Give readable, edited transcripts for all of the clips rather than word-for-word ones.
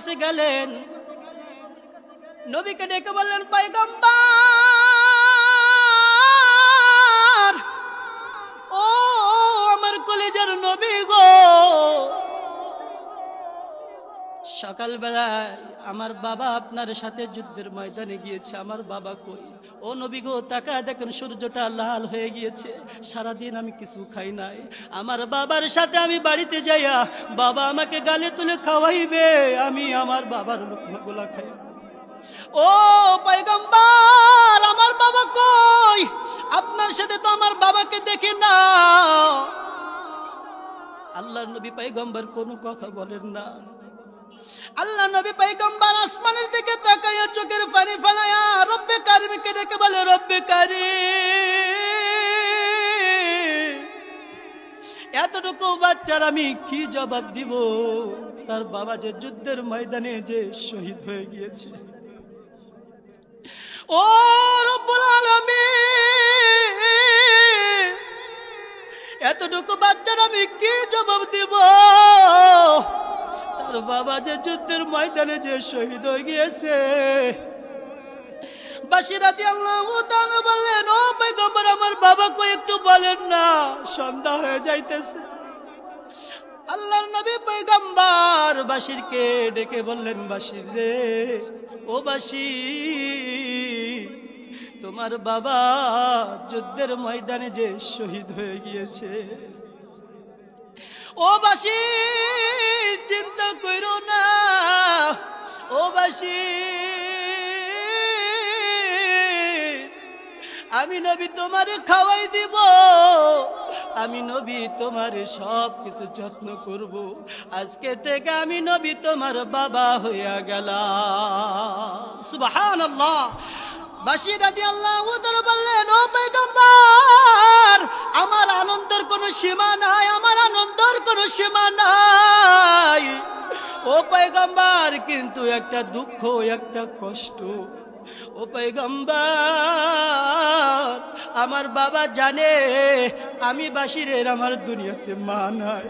কাছে গেলেন, নবীকে ডেকে বললেন, পয়গম্বর, ও আমার কলেজের নবী গো, সকালবেলায় আমার বাবা আপনার সাথে যুদ্ধের ময়দানে গিয়েছে, আমার বাবা কই? ও নবী গো, তাকায় দেখেন সূর্যটা লাল হয়ে গিয়েছে, সারাদিন আমি কিছু খাই নাই, আমার বাবার সাথে আমি বাড়িতে যাইয়া বাবা আমাকে গালে তুলে খাওয়াইবে, আমি আমার বাবার লোকমাগুলা খাই। ও পয়গম্বর, আমার বাবা কই? আপনার সাথে তো আমার বাবাকে দেখি না। আল্লাহর নবী পয়গম্বর কোনো কথা বলেন না। আল্লাহ নবী পয়গম্বর আসমানের দিকে তাকায়া চোখের পানি ফেলায়া রব্বে কারিমকে ডেকে বলে, রব্বে কারিম, এতটুকু বাচ্চার আমি কি জবাব দিব? তার বাবা যে যুদ্ধের ময়দানে যে শহীদ হয়ে গিয়েছে। ও রব্বুল আলামিন, এতটুকু বাচ্চার আমি কি জবাব দিব? তার বাবা যে যুদ্ধের ময়দানে যে শহীদ হয়ে গিয়েছে। বাশির রাদিয়াল্লাহু তাআলা বললেন, ও পয়গম্বর, আমার বাবা কই একটু বলেন না, সন্ধ্যা হয়ে যাইতেছে। আল্লাহর নবী পয়গম্বর বাশিরকে ডেকে বললেন, বাশির রে, ও বাশির, তোমার বাবা যুদ্ধের ময়দানে যে শহীদ হয়ে গিয়েছে। ও বাশির, চিন্তা করো না, ও বাশির, আমি নবী তোমারে খাওয়াই দিব, আমি নবী তোমারে সব কিছু যত্ন করব, আজকে থেকে আমি নবী তোমার বাবা হইয়া গেলাম। সুবহানাল্লাহ। বাশির রাদিয়াল্লাহু তাআলা বললেন, ও পয়গম্বর, আমার আনন্দের কোনো সীমা নাই, আমার আনন্দের কোনো সীমা নাই। ও পয়গম্বর, কিন্তু একটা দুঃখ, একটা কষ্ট। ও পয়গম্বর, আমার বাবা জানে আমি বাশিরের আমার দুনিয়াতে মা নাই,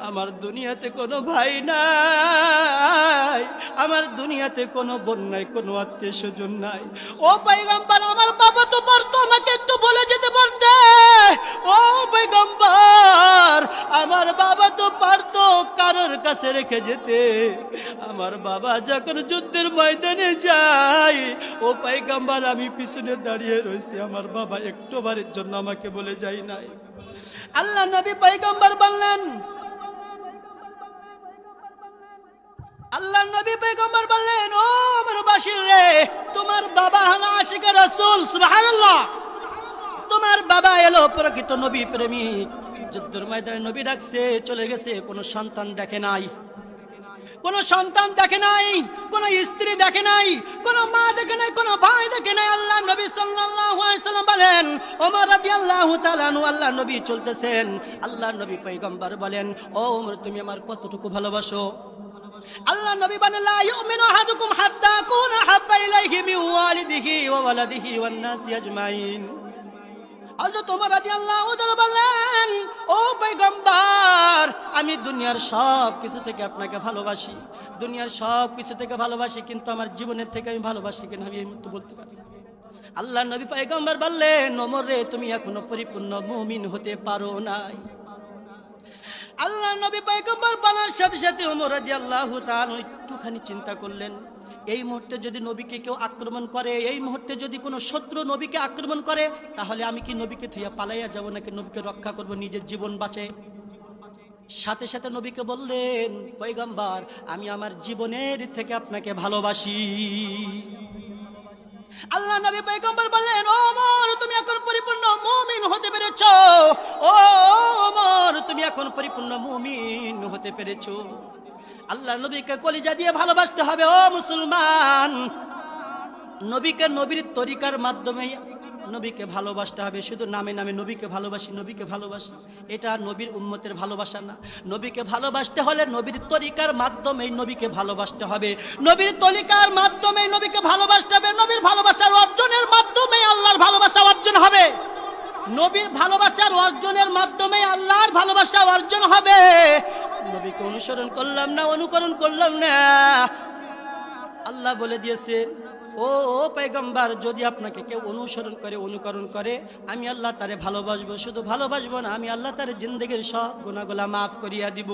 আমার দুনিয়াতে কোনো ভাই নাই, আমার দুনিয়াতে কোনো বোন নাই, কোনো আত্মীয় স্বজন নাই। ও পয়গম্বর, আমার বাবা তো পারতো আমাকে একটু বলে যেতে বলতে। ও পয়গম্বর, আমার বাবা তো পারতো কারোর কাছে রেখে যেতে। আমার বাবা যখন যুদ্ধের ময়দানে যায়, ও পয়গম্বর, আমি পিছনে দাঁড়িয়ে রয়েছি, আমার বাবা একটুবারের জন্য আমাকে বলে যায় নাই। আল্লাহ নবী পয়গম্বর বললেন, আল্লাহ নবী পয়গম্বর বললেন, ও আমার বাশির রে, তোমার বাবা হলো আশিকে রাসূল। সুবহানাল্লাহ। তোমার বাবা এলো প্রকৃত নবী প্রেমিক, যুদ্ধের ময়দানে নবী ডাকছে, চলে গেছে, কোনো সন্তান দেখে নাই, কোনো সন্তান দেখে নাই, কোনো স্ত্রী দেখে নাই, কোনো মা দেখে নাই, কোনো ভাই দেখে নাই। আল্লাহ নবী সাল্লাল্লাহু আলাইহি সাল্লাম বলেন, ওমর রাদিয়াল্লাহু তাআলা আনহু, আল্লাহ নবী চলতেছেন, আল্লাহ নবী পয়গম্বর বলেন, ও ওমর, তুমি আমার কতটুকু ভালোবাসো? আল্লাহ নবী বলেন, লা ইউমিনু আহাদুকুম হাত্তা আকুনা হাব্বা ইলাইহি মিন ওয়ালিদিহি ওয়া ওয়ালাদিহি ওয়ান নাসি আজমাইন। হযরত ওমর রাদিয়াল্লাহু তাআলা বললেন, ও পয়গম্বর, আমি দুনিয়ার সব কিছু থেকে আপনাকে ভালোবাসি, দুনিয়ার সব কিছু থেকে ভালোবাসি, কিন্তু আমার জীবনের থেকে আমি ভালোবাসি কিনা আমি এই মুহূর্তে বলতে পারি। আল্লাহ নবী পয়গম্বর বললেন, ওমর রে, তুমি এখনো পরিপূর্ণ মুমিন হতে পারো নাই। আল্লাহ নবী পয়গম্বর বলার সাথে সাথে ওমর রাদিয়াল্লাহু তাআলা একটুখানি চিন্তা করলেন, এই মুহূর্তে যদি নবীকে কেউ আক্রমণ করে, এই মুহূর্তে যদি কোনো শত্রু নবীকে আক্রমণ করে, তাহলে আমি কি নবীকে থুইয়া পালাইয়া যাব, নাকি নবীকে রক্ষা করব, নিজের জীবন বাঁচে? সাথে সাথে নবীকে বললেন, পয়গম্বর, আমি আমার জীবনের থেকে আপনাকে ভালোবাসি। আল্লাহ নবী পয়গম্বর বললেন, ও ওমর, তুমি এখন পরিপূর্ণ মুমিন হতে পেরেছো। ও ওমর, তুমি এখন পরিপূর্ণ মুমিন হতে পেরেছো। আল্লাহ নবীকে কলিজা দিয়ে ভালোবাসতে হবে। ও মুসলমান, নবীকে নবীর তরিকার মাধ্যমে নবীকে ভালোবাসতে হবে। শুধু নামে নামে নবীকে ভালোবাসি, নবীকে ভালোবাসি, এটা নবীর উম্মতের ভালোবাসা না। নবীকে ভালোবাসতে হলে নবীর তরিকার মাধ্যমেই নবীকে ভালোবাসতে হবে, নবীর তরিকার মাধ্যমেই নবীকে ভালোবাসতে হবে। নবীর ভালোবাসার অর্জনের মাধ্যমে আল্লাহর ভালোবাসা অর্জন হবে, নবীর ভালোবাসার অর্জনের মাধ্যমে আল্লাহর ভালোবাসা অর্জন হবে। নবীকে অনুসরণ করলাম না, অনুকরণ করলাম না, আল্লাহ বলে দিয়েছে, ও পয়গম্বর, যদি আপনাকে কেউ অনুসরণ করে, অনুকরণ করে, আমি আল্লাহ তারে ভালোবাসবো। শুধু ভালোবাসবো না, আমি আল্লাহ তার জিন্দেগির সব গুনাহগুলা মাফ করিয়া দিব।